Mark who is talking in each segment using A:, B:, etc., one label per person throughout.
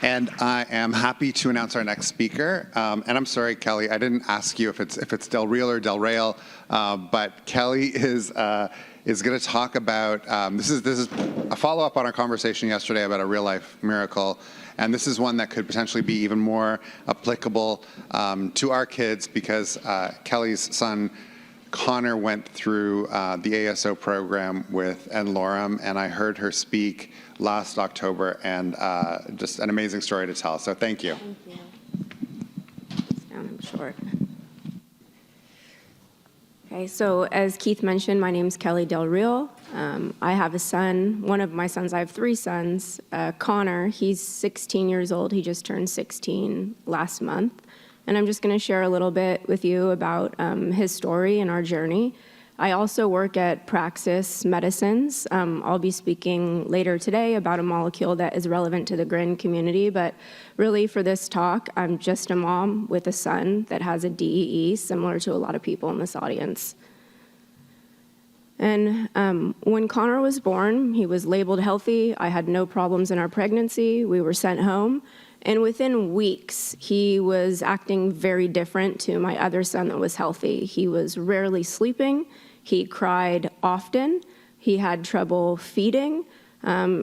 A: And I am happy to announce our next speaker. And I'm sorry, Kelly, I didn't ask you if it's Del Real or Del Rail, but Kelly is going to talk about, this is a follow-up on our conversation yesterday about a real-life miracle. And this is one that could potentially be even more applicable to our kids because Kelly's son, Connor, went through the ASO program with NLorem, and I heard her speak last October, and just an amazing story to tell. So thank you.
B: Thank you. I'm short. Okay, so as Keith mentioned, my name is Kelly Del Real. I have a son, one of my sons, I have three sons. Connor, he's 16 years old. He just turned 16 last month. And I'm just going to share a little bit with you about his story and our journey. I also work at Praxis Medicines. I'll be speaking later today about a molecule that is relevant to the GRIN community, but really for this talk, I'm just a mom with a son that has a DEE, similar to a lot of people in this audience. And when Connor was born, he was labeled healthy. I had no problems in our pregnancy. We were sent home. And within weeks, he was acting very different to my other son that was healthy. He was rarely sleeping. He cried often. He had trouble feeding.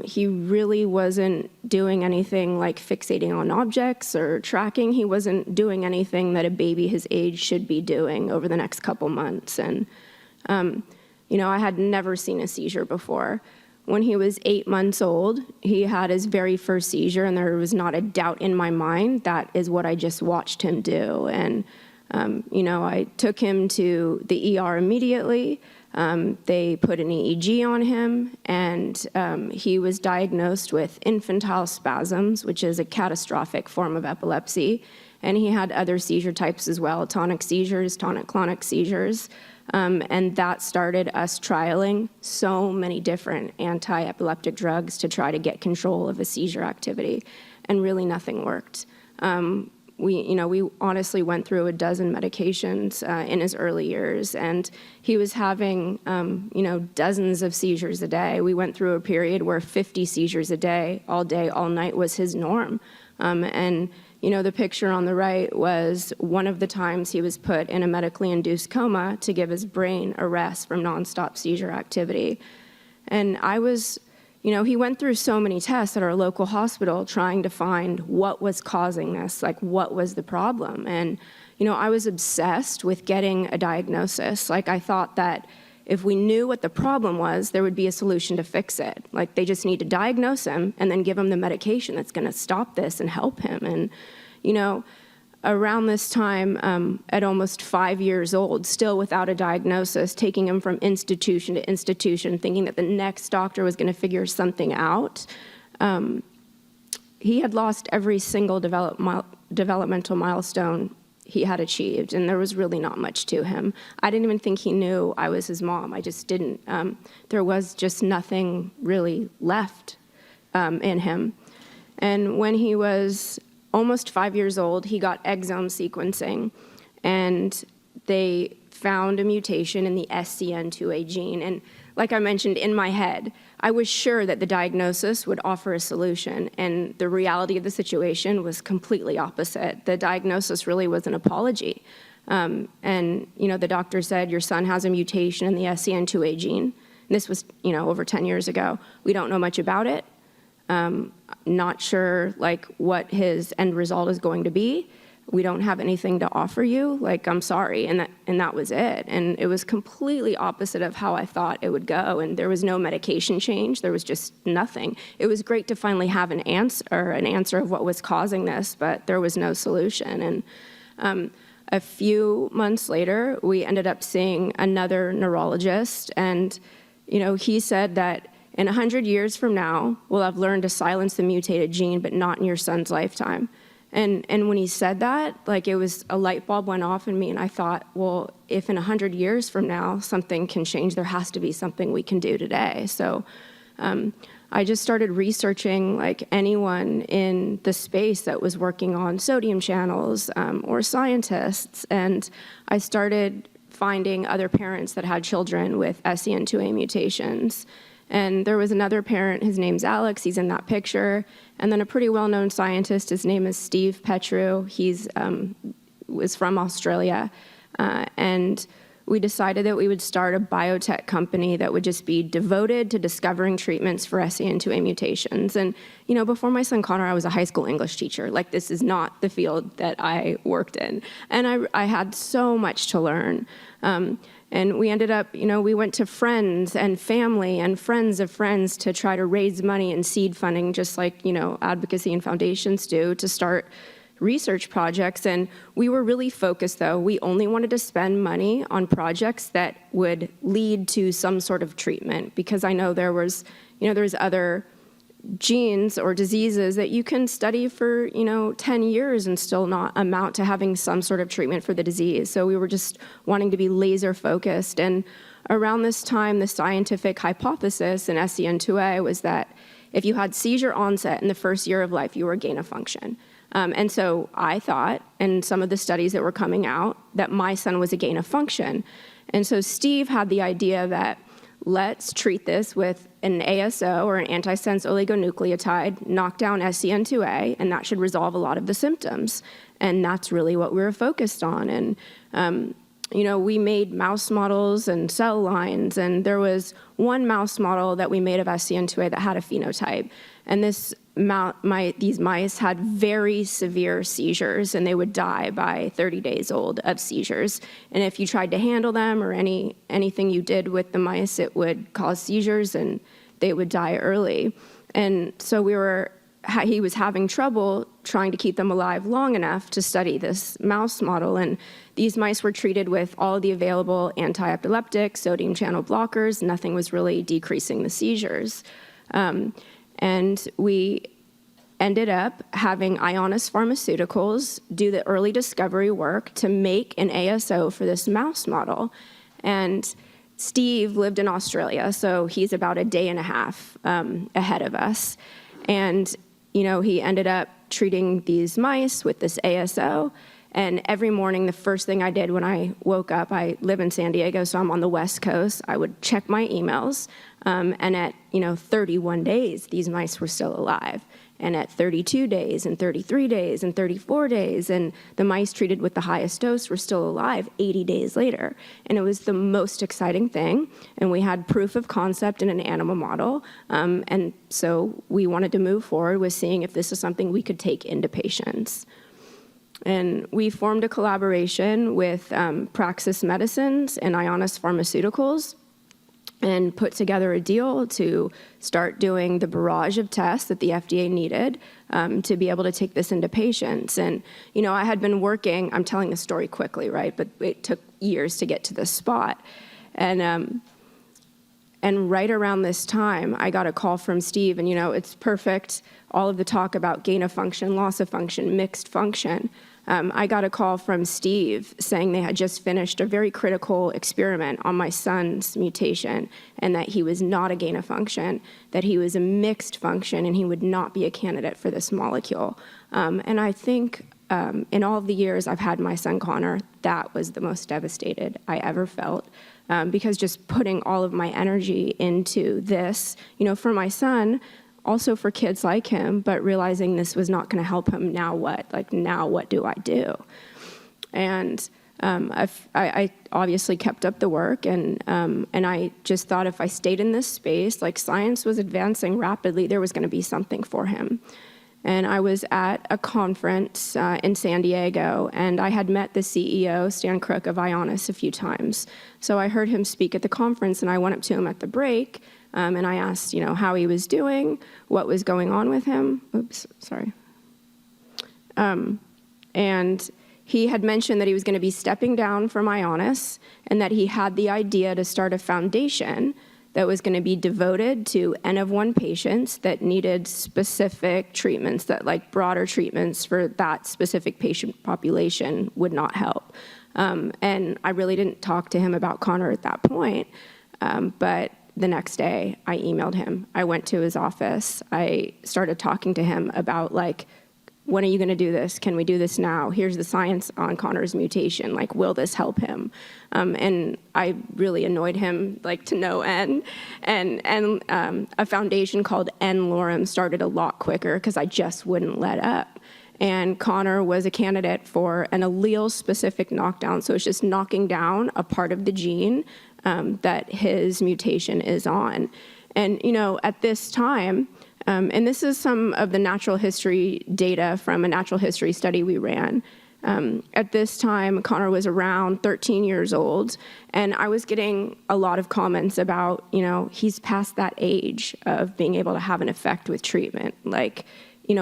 B: He really wasn't doing anything like fixating on objects or tracking. He wasn't doing anything that a baby his age should be doing over the next couple months. And, I had never seen a seizure before. When he was 8 months old, he had his very first seizure, and there was not a doubt in my mind that is what I just watched him do. And, I took him to the ER immediately. They put an EEG on him, and he was diagnosed with infantile spasms, which is a catastrophic form of epilepsy. And he had other seizure types as well, tonic seizures, tonic-clonic seizures. And that started us trialing so many different anti-epileptic drugs to try to get control of a seizure activity, and really nothing worked. We honestly went through a dozen medications in his early years, and he was having, dozens of seizures a day. We went through a period where 50 seizures a day, all night was his norm. The picture on the right was one of the times he was put in a medically induced coma to give his brain a rest from nonstop seizure activity. And he went through so many tests at our local hospital trying to find what was causing this, like what was the problem. And, I was obsessed with getting a diagnosis. Like I thought that if we knew what the problem was, there would be a solution to fix it. Like they just need to diagnose him and then give him the medication that's going to stop this and help him. And, around this time, at almost 5 years old, still without a diagnosis, taking him from institution to institution, thinking that the next doctor was going to figure something out, he had lost every single developmental milestone he had achieved, and there was really not much to him. I didn't even think he knew I was his mom. I just didn't. There was just nothing really left in him. And when he was almost 5 years old, he got exome sequencing, and they found a mutation in the SCN2A gene. And like I mentioned, in my head, I was sure that the diagnosis would offer a solution, and the reality of the situation was completely opposite. The diagnosis really was an apology. The doctor said, your son has a mutation in the SCN2A gene. And this was, over 10 years ago. We don't know much about it. Not sure, what his end result is going to be. We don't have anything to offer you. I'm sorry. And that was it. And it was completely opposite of how I thought it would go. And there was no medication change. There was just nothing. It was great to finally have an answer of what was causing this, but there was no solution. And a few months later, we ended up seeing another neurologist. And, he said that in 100 years from now, we'll have learned to silence the mutated gene, but not in your son's lifetime. And when he said that, it was a light bulb went off in me, and I thought, well, if in 100 years from now something can change, there has to be something we can do today. So I just started researching anyone in the space that was working on sodium channels or scientists, and I started finding other parents that had children with SCN2A mutations. And there was another parent, his name's Alex, he's in that picture. And then a pretty well-known scientist, his name is Steve Petru. He's was from Australia. And we decided that we would start a biotech company that would just be devoted to discovering treatments for SCN2A mutations. And, before my son Connor, I was a high school English teacher. Like, this is not the field that I worked in. And I had so much to learn. And we ended up, we went to friends and family and friends of friends to try to raise money and seed funding, just like, advocacy and foundations do, to start research projects. And we were really focused, though. We only wanted to spend money on projects that would lead to some sort of treatment, because I know there's other genes or diseases that you can study for 10 years and still not amount to having some sort of treatment for the disease. So we were just wanting to be laser focused. And around this time, the scientific hypothesis in SCN2A was that if you had seizure onset in the first year of life, you were gain of function. And so I thought, and some of the studies that were coming out, that my son was a gain of function. And so Steve had the idea that let's treat this with an ASO, or an antisense oligonucleotide, knock down SCN2A, and that should resolve a lot of the symptoms. And that's really what we were focused on. And we made mouse models and cell lines, and there was one mouse model that we made of SCN2A that had a phenotype. And these mice had very severe seizures, and they would die by 30 days old of seizures. And if you tried to handle them or anything you did with the mice, it would cause seizures, and they would die early. And so he was having trouble trying to keep them alive long enough to study this mouse model. And these mice were treated with all the available anti-epileptics, sodium channel blockers. Nothing was really decreasing the seizures. And we ended up having Ionis Pharmaceuticals do the early discovery work to make an ASO for this mouse model. And Steve lived in Australia, so he's about a day and a half ahead of us. And he ended up treating these mice with this ASO. And every morning, the first thing I did when I woke up, I live in San Diego, so I'm on the West Coast, I would check my emails. And at 31 days, these mice were still alive. And at 32 days, and 33 days, and 34 days, and the mice treated with the highest dose were still alive 80 days later. And it was the most exciting thing. And we had proof of concept in an animal model. And so we wanted to move forward with seeing if this is something we could take into patients. And we formed a collaboration with Praxis Medicines and Ionis Pharmaceuticals, and put together a deal to start doing the barrage of tests that the FDA needed to be able to take this into patients. And, I had been working, I'm telling the story quickly, right? But it took years to get to this spot. And right around this time, I got a call from Steve, and, it's perfect, all of the talk about gain of function, loss of function, mixed function. I got a call from Steve saying they had just finished a very critical experiment on my son's mutation, and that he was not a gain of function, that he was a mixed function, and he would not be a candidate for this molecule. And I think in all of the years I've had my son Connor, that was the most devastated I ever felt, because just putting all of my energy into this, for my son, also for kids like him, but realizing this was not going to help him. Now what? Now what do I do? And I obviously kept up the work, and I just thought if I stayed in this space, science was advancing rapidly, there was going to be something for him. And I was at a conference in San Diego, and I had met the CEO, Stan Crook of Ionis, a few times. So I heard him speak at the conference, and I went up to him at the break, and I asked, how he was doing, what was going on with him. Oops, sorry. And he had mentioned that he was going to be stepping down from Ionis, and that he had the idea to start a foundation that was going to be devoted to N of 1 patients that needed specific treatments, that broader treatments for that specific patient population would not help. And I really didn't talk to him about Connor at that point, but the next day I emailed him. I went to his office. I started talking to him about when are you going to do this? Can we do this now? Here's the science on Connor's mutation. Like, will this help him? And I really annoyed him, like, to no end. And a foundation called N-Lorem started a lot quicker because I just wouldn't let up. And Connor was a candidate for an allele-specific knockdown. So it's just knocking down a part of the gene that his mutation is on. And, at this time, and this is some of the natural history data from a natural history study we ran. At this time, Connor was around 13 years old, and I was getting a lot of comments about, he's past that age of being able to have an effect with treatment. Like,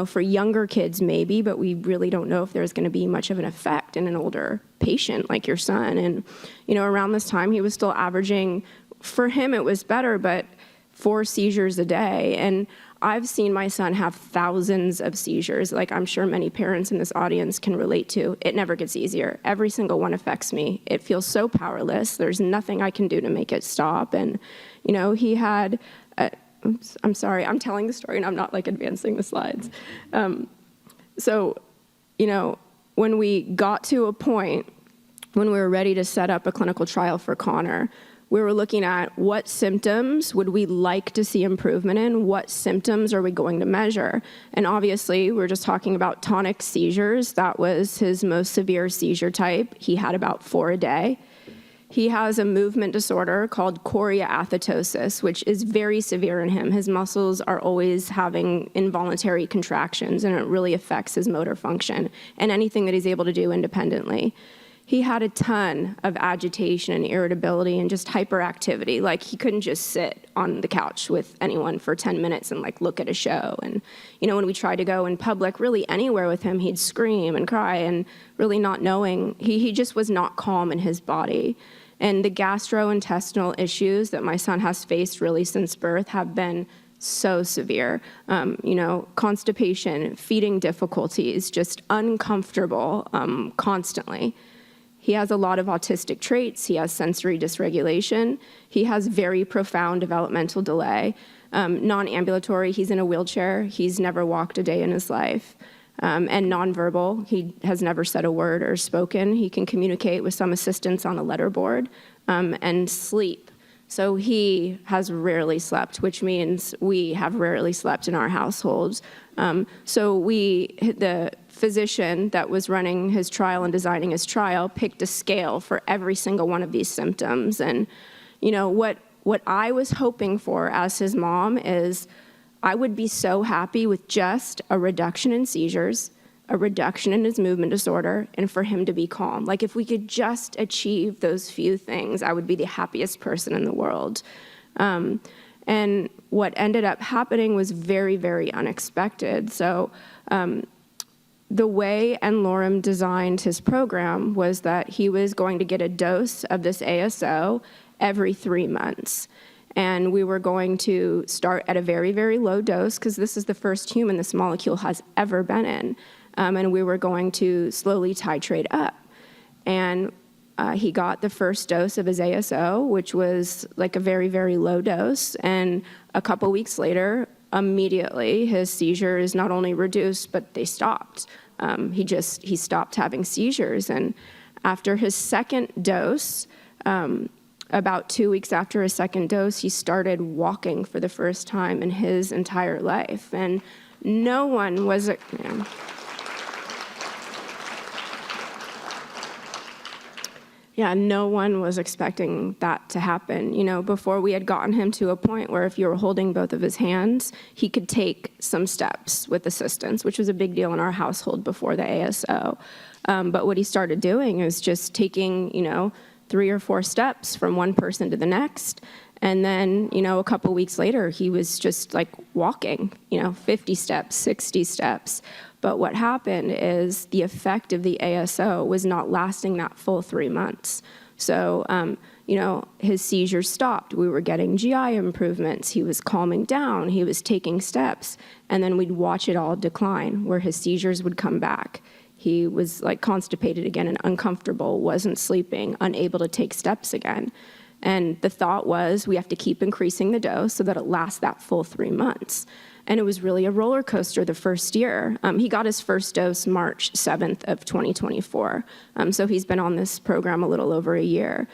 B: for younger kids, maybe, but we really don't know if there's going to be much of an effect in an older patient like your son. And, around this time, he was still averaging, for him, it was better, but 4 seizures a day. And I've seen my son have thousands of seizures, like I'm sure many parents in this audience can relate to. It never gets easier. Every single one affects me. It feels so powerless. There's nothing I can do to make it stop. And, he had, oops, I'm sorry, I'm telling the story and I'm not like advancing the slides. So, when we got to a point when we were ready to set up a clinical trial for Connor, we were looking at what symptoms would we like to see improvement in, what symptoms are we going to measure. And obviously, we're just talking about tonic seizures. That was his most severe seizure type. He had about 4 a day. He has a movement disorder called choreoathetosis, which is very severe in him. His muscles are always having involuntary contractions, and it really affects his motor function and anything that he's able to do independently. He had a ton of agitation and irritability and just hyperactivity. Like, he couldn't just sit on the couch with anyone for 10 minutes and like look at a show. And, when we tried to go in public, really anywhere with him, he'd scream and cry and really not knowing. He just was not calm in his body. And the gastrointestinal issues that my son has faced really since birth have been so severe. Constipation, feeding difficulties, just uncomfortable constantly. He has a lot of autistic traits. He has sensory dysregulation. He has very profound developmental delay. Non-ambulatory, he's in a wheelchair. He's never walked a day in his life. And nonverbal, he has never said a word or spoken. He can communicate with some assistance on a letterboard, and sleep. So he has rarely slept, which means we have rarely slept in our households. So the physician that was running his trial and designing his trial picked a scale for every single one of these symptoms. And, what I was hoping for as his mom is I would be so happy with just a reduction in seizures, a reduction in his movement disorder, and for him to be calm. Like, if we could just achieve those few things, I would be the happiest person in the world. And what ended up happening was very, very unexpected. So the way N-Lorem designed his program was that he was going to get a dose of this ASO every 3 months. And we were going to start at a very, very low dose, because this is the first human this molecule has ever been in. And we were going to slowly titrate up. And he got the first dose of his ASO, which was like a very, very low dose. And a couple weeks later, immediately, his seizures not only reduced, but they stopped. He stopped having seizures. And after his second dose, about 2 weeks after his second dose, he started walking for the first time in his entire life. And no one was, no one was expecting that to happen. Before we had gotten him to a point where if you were holding both of his hands, he could take some steps with assistance, which was a big deal in our household before the ASO. But what he started doing is just taking, 3 or 4 steps from one person to the next. And then, a couple weeks later, he was just like walking, 50 steps, 60 steps. But what happened is the effect of the ASO was not lasting that full 3 months. So, his seizures stopped. We were getting GI improvements. He was calming down. He was taking steps. And then we'd watch it all decline, where his seizures would come back. He was like constipated again and uncomfortable, wasn't sleeping, unable to take steps again. And the thought was we have to keep increasing the dose so that it lasts that full 3 months. And it was really a roller coaster the first year. He got his first dose March 7th of 2024. So he's been on this program a little over a year.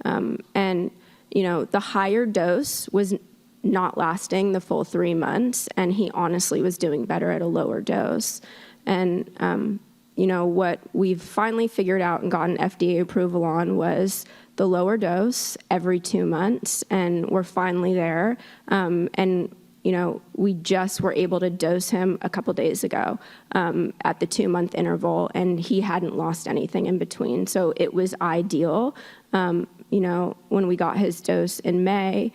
B: And, you know, the higher dose was not lasting the full 3 months, and he honestly was doing better at a lower dose. And, you know, what we've finally figured out and gotten FDA approval on was the lower dose every 2 months, and we're finally there. And, you know, we just were able to dose him a couple days ago at the 2-month interval, and he hadn't lost anything in between. So it was ideal. You know, when we got his dose in May,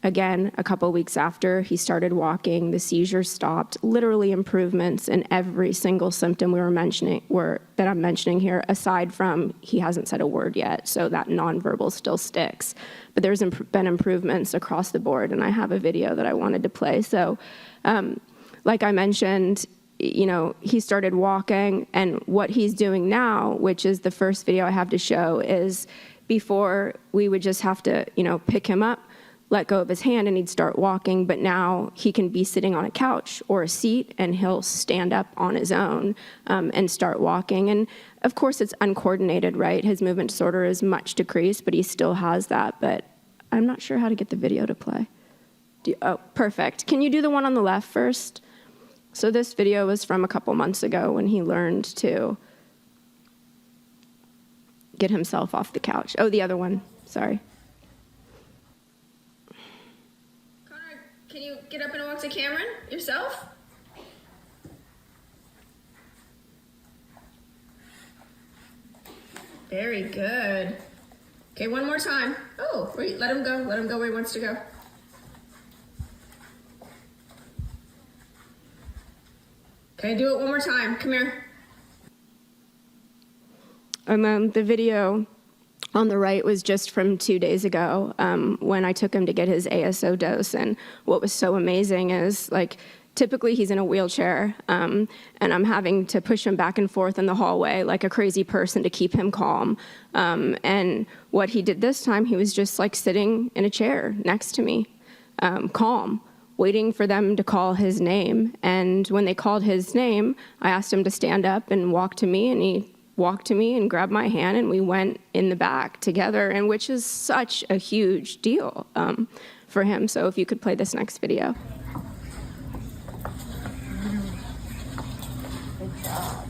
B: again, a couple weeks after he started walking, the seizures stopped. Literally improvements in every single symptom that I'm mentioning here, aside from he hasn't said a word yet, so that nonverbal still sticks. But there's been improvements across the board, and I have a video that I wanted to play. So, like I mentioned, you know, he started walking, and what he's doing now, which is the first video I have to show, is before we would just have to, you know, pick him up, let go of his hand, and he'd start walking. But now he can be sitting on a couch or a seat, and he'll stand up on his own and start walking. And of course, it's uncoordinated, right? His movement disorder is much decreased, but he still has that. But I'm not sure how to get the video to play. Oh, perfect. Can you do the one on the left first? So this video was from a couple months ago when he learned to get himself off the couch. Oh, the other one. Sorry.
C: Can you get up and walk to Cameron yourself? Very good. Okay, one more time. Oh, wait, let him go. Let him go where he wants to go. Okay, do it one more time. Come here.
B: And then the video on the right was just from 2 days ago when I took him to get his ASO dose. And what was so amazing is, like, typically he's in a wheelchair, and I'm having to push him back and forth in the hallway like a crazy person to keep him calm. And what he did this time, he was just like sitting in a chair next to me, calm, waiting for them to call his name. And when they called his name, I asked him to stand up and walk to me, and he walked to me and grabbed my hand, and we went in the back together, and which is such a huge deal for him. So if you could play this next video.
C: Good job.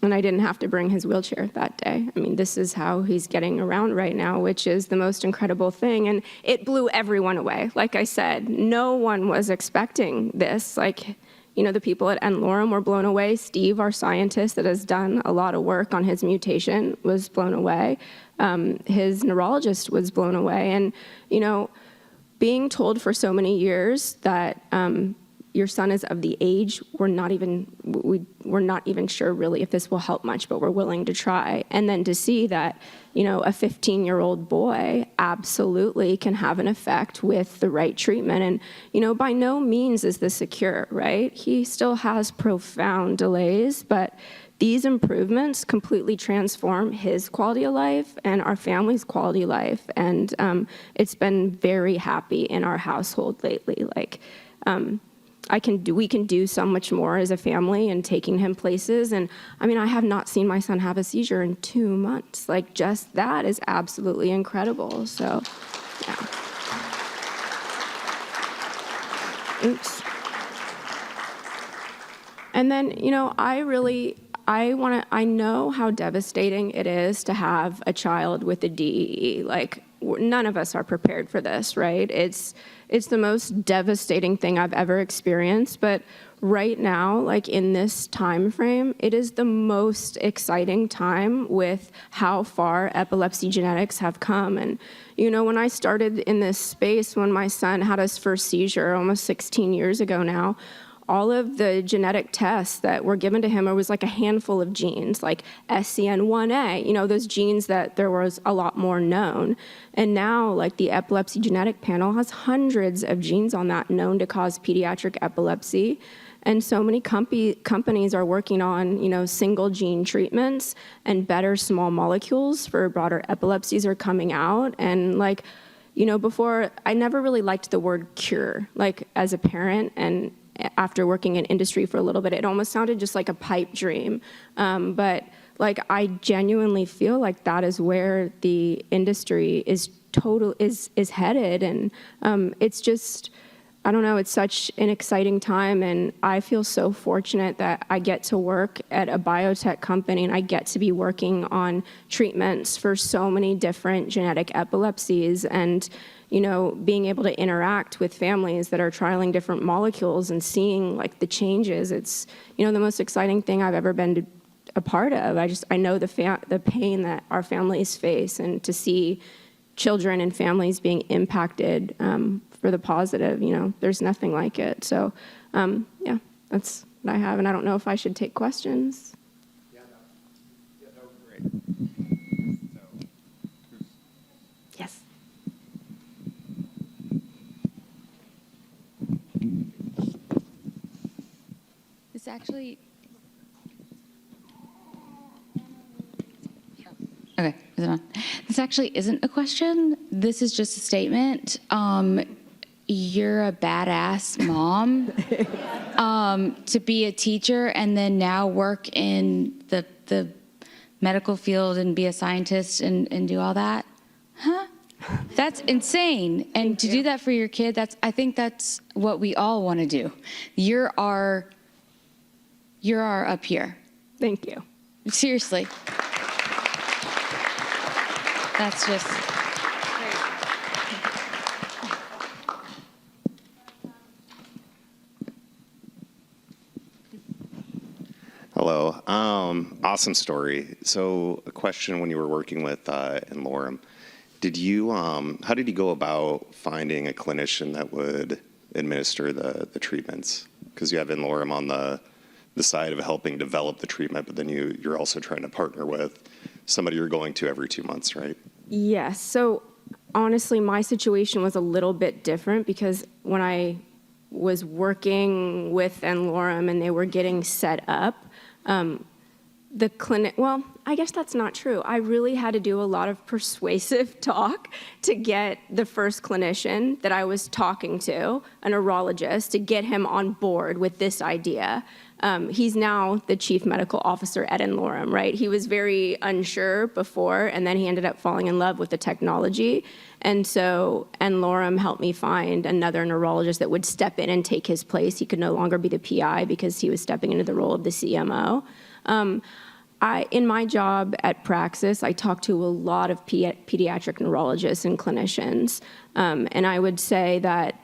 B: And I didn't have to bring his wheelchair that day. I mean, this is how he's getting around right now, which is the most incredible thing. And it blew everyone away. Like I said, no one was expecting this. Like, you know, the people at NLorem were blown away. Steve, our scientist that has done a lot of work on his mutation, was blown away. His neurologist was blown away. And, you know, being told for so many years that your son is of the age, we're not even sure really if this will help much, but we're willing to try. And then to see that, you know, a 15-year-old boy absolutely can have an effect with the right treatment. And, you know, by no means is this a cure, right? He still has profound delays, but these improvements completely transform his quality of life and our family's quality of life. And it's been very happy in our household lately. Like, we can do so much more as a family and taking him places. And I mean, I have not seen my son have a seizure in 2 months. Like, just that is absolutely incredible. So, yeah. Oops. And then, you know, I know how devastating it is to have a child with a DEE. Like, none of us are prepared for this, right? It's the most devastating thing I've ever experienced, but right now, like in this time frame, it is the most exciting time with how far epilepsy genetics have come. And, you know, when I started in this space, when my son had his first seizure almost 16 years ago now, all of the genetic tests that were given to him, it was like a handful of genes, like SCN1A, you know, those genes that there was a lot more known. And now, like, the epilepsy genetic panel has hundreds of genes on that known to cause pediatric epilepsy. And so many companies are working on, you know, single gene treatments, and better small molecules for broader epilepsies are coming out. And, like, before, I never really liked the word cure, like as a parent, and after working in industry for a little bit, it almost sounded just like a pipe dream. But like, I genuinely feel like that is where the industry is headed. And it's just, I don't know, it's such an exciting time, and I feel so fortunate that I get to work at a biotech company, and I get to be working on treatments for so many different genetic epilepsies, and being able to interact with families that are trialing different molecules and seeing like the changes. It's the most exciting thing I've ever been a part of. I know the pain that our families face, and to see children and families being impacted for the positive, there's nothing like it. So, yeah, that's what I have, and I don't know if I should take questions.
A: Yeah, that was great.
B: Yes.
D: This actually... Okay, is it on? This actually isn't a question. This is just a statement. You're a badass mom to be a teacher and then now work in the medical field and be a scientist and do all that. Huh? That's insane. And to do that for your kid, I think that's what we all want to do. You're our up here.
B: Thank you.
D: Seriously. That's just...
E: Hello. Awesome story. So a question: when you were working with in Lorem, how did you go about finding a clinician that would administer the treatments? Because you have in Lorem on the side of helping develop the treatment, but then you're also trying to partner with somebody you're going to every 2 months, right?
B: Yes. So honestly, my situation was a little bit different, because when I was working with N. Lorem and they were getting set up, the clinic, well, I guess that's not true. I really had to do a lot of persuasive talk to get the first clinician that I was talking to, a neurologist, to get him on board with this idea. He's now the chief medical officer at N. Lorem, right? He was very unsure before, and then he ended up falling in love with the technology. And so N. Lorem helped me find another neurologist that would step in and take his place. He could no longer be the PI because he was stepping into the role of the CMO. In my job at Praxis, I talk to a lot of pediatric neurologists and clinicians, and I would say that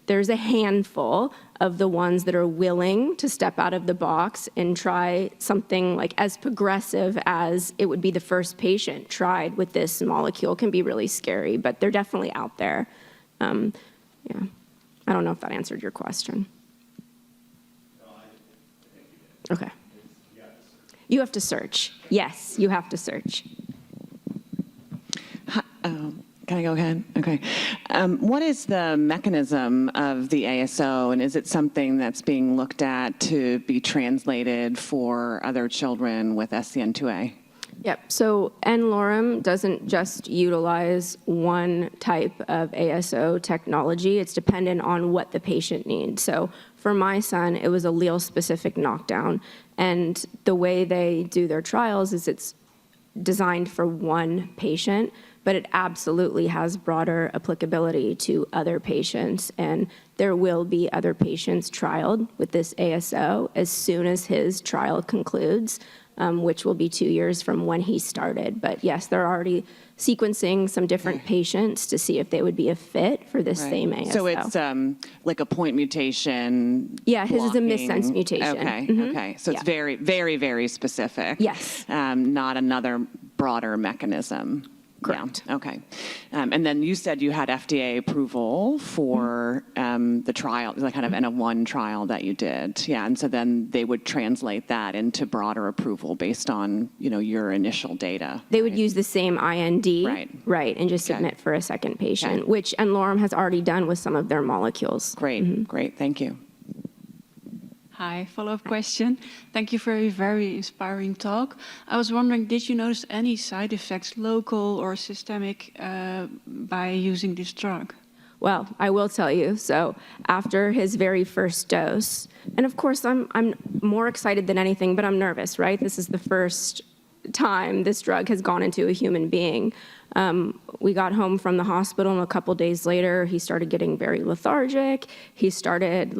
B: there's a handful of the ones that are willing to step out of the box and try something like as progressive as it would be the first patient tried with this molecule. Can be really scary, but they're definitely out there. Yeah, I don't know if that answered your question. Okay. You have to search. Yes, you have to search.
F: Can I go ahead? Okay. What is the mechanism of the ASO, and is it something that's being looked at to be translated for other children with SCN2A?
B: Yep. So N. Lorem doesn't just utilize one type of ASO technology. It's dependent on what the patient needs. So for my son, it was allele-specific knockdown. And the way they do their trials is it's designed for one patient, but it absolutely has broader applicability to other patients. And there will be other patients trialed with this ASO as soon as his trial concludes, which will be 2 years from when he started. But yes, they're already sequencing some different patients to see if they would be a fit for this same ASO.
F: So it's like a point mutation.
B: Yeah, his is a
F: blocking.
B: missense mutation.
F: Okay, okay. So it's
B: Yeah.
F: very, very, very specific.
B: Yes.
F: Not another broader mechanism.
B: Correct.
F: Yeah, okay. And then you said you had FDA approval for the trial, the kind of N-of-1 trial that you did. Yeah, and so then they would translate that into broader approval based on, your initial data.
B: They would use the same IND,
F: Right.
B: and just submit for a second patient, which N. Lorem has already done with some of their molecules.
F: Great, great, thank you.
G: Hi, follow-up question. Thank you for a very inspiring talk. I was wondering, did you notice any side effects, local or systemic, by using this drug?
B: Well, I will tell you, so after his very first dose, and of course I'm more excited than anything, but I'm nervous, right? This is the first time this drug has gone into a human being. We got home from the hospital, and a couple days later, he started getting very lethargic. He started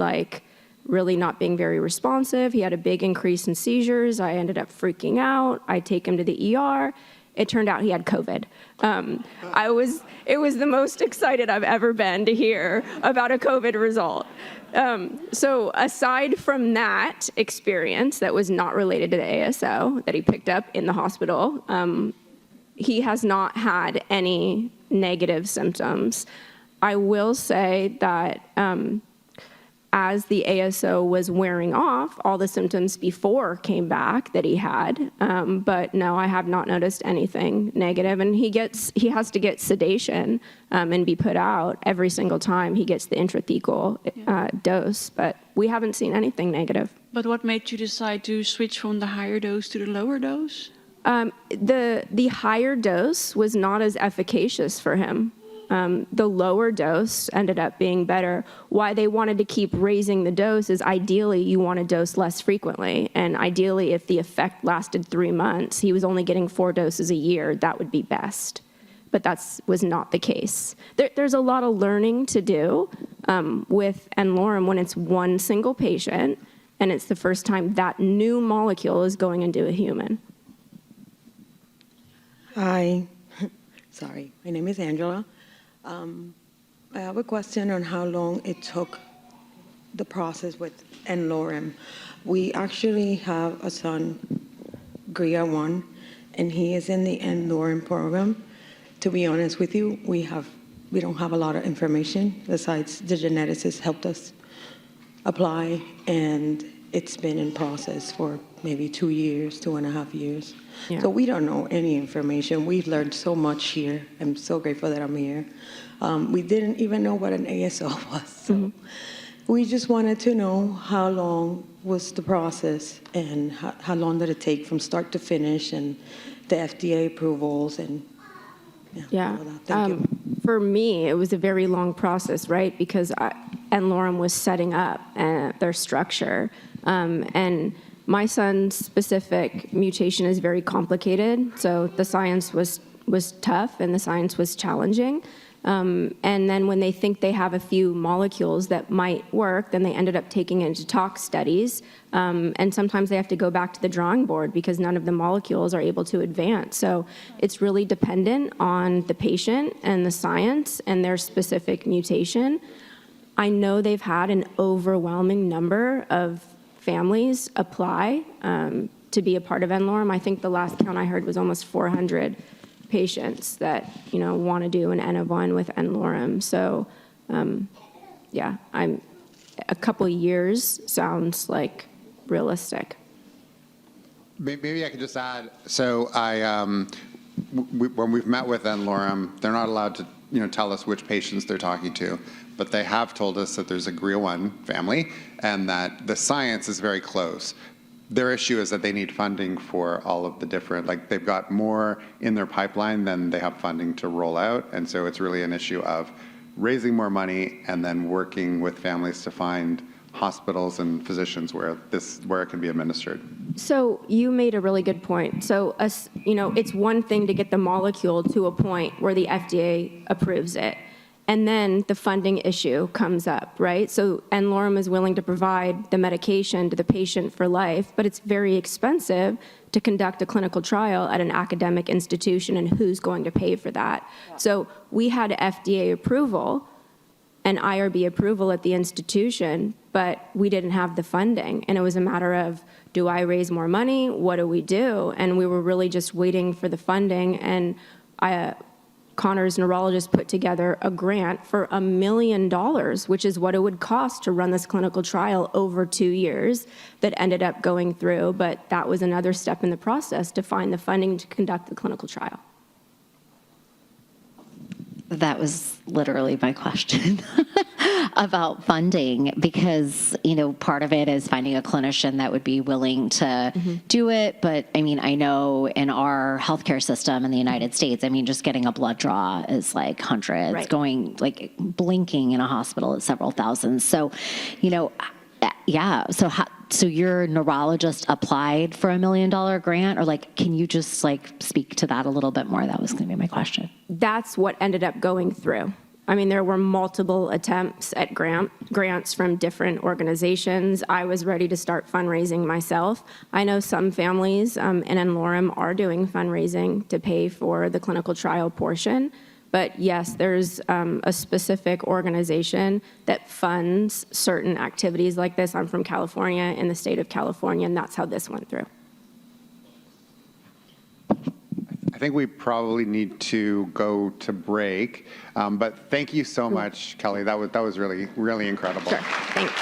B: really not being very responsive. He had a big increase in seizures. I ended up freaking out. I take him to the ER. It turned out he had COVID. It was the most excited I've ever been to hear about a COVID result. So aside from that experience that was not related to the ASO that he picked up in the hospital, he has not had any negative symptoms. I will say that as the ASO was wearing off, all the symptoms before came back that he had. But no, I have not noticed anything negative. And he has to get sedation and be put out every single time he gets the intrathecal dose. But we haven't seen anything negative.
G: But what made you decide to switch from the higher dose to the lower dose?
B: The higher dose was not as efficacious for him. The lower dose ended up being better. Why they wanted to keep raising the dose is ideally you want to dose less frequently. And ideally, if the effect lasted 3 months, he was only getting 4 doses a year, that would be best. But that was not the case. There's a lot of learning to do with N-Lorem when it's one single patient and it's the first time that new molecule is going into a human.
H: Hi. Sorry. My name is Angela. I have a question on how long it took the process with N-Lorem. We actually have a son, GRIA-1, and he is in the N-Lorem program. To be honest with you, we don't have a lot of information besides the geneticist helped us apply, and it's been in process for maybe 2 years, 2.5 years.
B: Yeah.
H: So we don't know any information. We've learned so much here. I'm so grateful that I'm here. We didn't even know what an ASO was. So we just wanted to know how long was the process and how long did it take from start to finish and the FDA approvals and
B: Yeah.
H: all that. Thank you.
B: For me, it was a very long process, right? Because N-Lorem was setting up their structure. And my son's specific mutation is very complicated. So the science was tough and the science was challenging. And then when they think they have a few molecules that might work, then they ended up taking it into tox studies. And sometimes they have to go back to the drawing board because none of the molecules are able to advance. So it's really dependent on the patient and the science and their specific mutation. I know they've had an overwhelming number of families apply to be a part of N-Lorem. I think the last count I heard was almost 400 patients that want to do an N of 1 with N-Lorem. So yeah, a couple of years sounds like realistic.
A: Maybe I could just add. So when we've met with N-Lorem, they're not allowed to tell us which patients they're talking to, but they have told us that there's a GRIA-1 family and that the science is very close. Their issue is that they need funding for all of the different, they've got more in their pipeline than they have funding to roll out. And so it's really an issue of raising more money and then working with families to find hospitals and physicians where it can be administered.
B: So you made a really good point. So it's one thing to get the molecule to a point where the FDA approves it. And then the funding issue comes up, right? So N-Lorem is willing to provide the medication to the patient for life, but it's very expensive to conduct a clinical trial at an academic institution, and who's going to pay for that? Yeah. So we had FDA approval and IRB approval at the institution, but we didn't have the funding. And it was a matter of, do I raise more money? What do we do? And we were really just waiting for the funding. And Connor's neurologist put together a grant for $1 million, which is what it would cost to run this clinical trial over 2 years that ended up going through. But that was another step in the process to find the funding to conduct the clinical trial.
I: That was literally my question. about funding because, part of it is finding a clinician that would be willing to do it. But I mean, I know in our healthcare system in the United States, I mean, just getting a blood draw is like hundreds,
B: Right.
I: going like blinking in a hospital is several thousands. So, yeah. So your neurologist applied for $1 million grant, or like, can you just like speak to that a little bit more? That was going to be my question.
B: That's what ended up going through. I mean, there were multiple attempts at grants from different organizations. I was ready to start fundraising myself. I know some families in Lorem are doing fundraising to pay for the clinical trial portion. But yes, there's a specific organization that funds certain activities like this. I'm from California, in the state of California, and that's how this went through.
A: I think we probably need to go to break, but thank you so much, Kelly. That was really, really incredible.
B: Sure, thanks.